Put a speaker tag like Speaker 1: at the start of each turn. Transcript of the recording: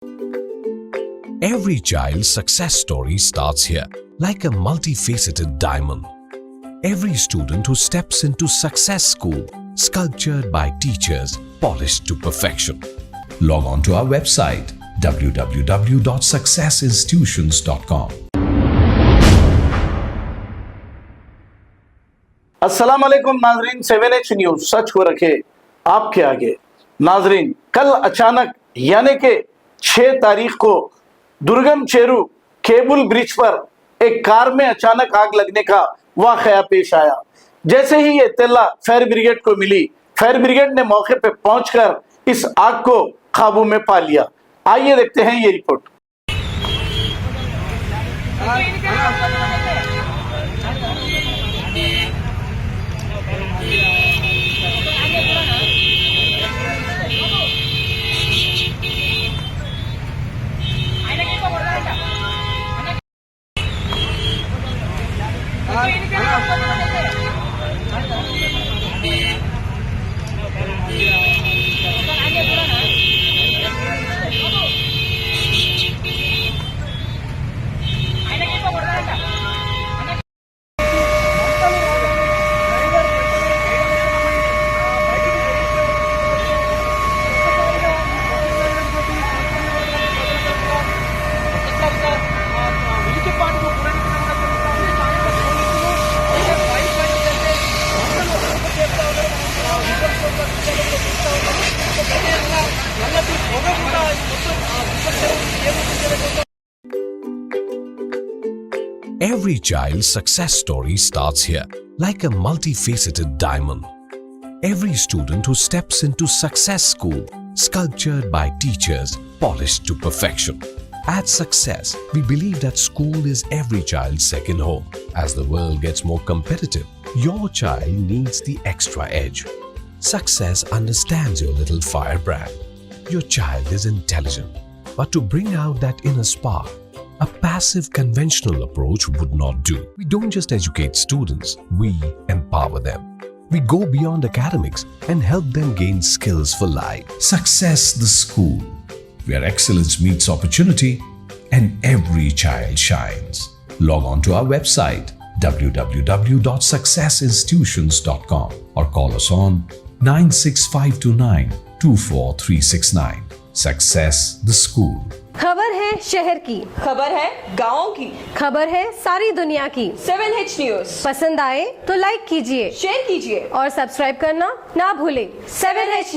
Speaker 1: Every child's success story starts here, like a multifaceted diamond. Every student who steps into Success School, sculptured by teachers, polished to perfection. Log on to our website www.successinstitutions.com.
Speaker 2: अस्सलाम वालेकुम नाजरीन, 7H news सच को रखे आपके आगे। नाजरीन, कल अचानक यानी कि 6 तारीख को दुर्गम चेरू केबल ब्रिज पर एक कार में अचानक आग लगने का वाकया पेश आया। जैसे ही ये इत्तला फायर ब्रिगेड को मिली, फायर ब्रिगेड ने मौके पर पहुंचकर इस आग को काबू में पा लिया। आइए देखते हैं ये report.
Speaker 1: Every child's success story starts here, like a multifaceted diamond. Every student who steps into Success School, sculptured by teachers, polished to perfection. At Success, we believe that school is every child's second home. As the world gets more competitive, your child needs the extra edge. Success understands your little firebrand. Your child is intelligent, but to bring out that inner spark, a passive conventional approach would not do. We don't just educate students, we empower them. We go beyond academics and help them gain skills for life. Success the School, where excellence meets opportunity and every child shines. Log on to our website www.successinstitutions.com or call us on 96529 24369. Success the School.
Speaker 3: खबर है शहर की,
Speaker 4: खबर है गाँव की,
Speaker 3: खबर है सारी दुनिया की।
Speaker 4: 7H न्यूज
Speaker 3: पसंद आए तो लाइक कीजिए,
Speaker 4: शेयर कीजिए
Speaker 3: और सब्सक्राइब करना ना भूलें।
Speaker 4: 7H news.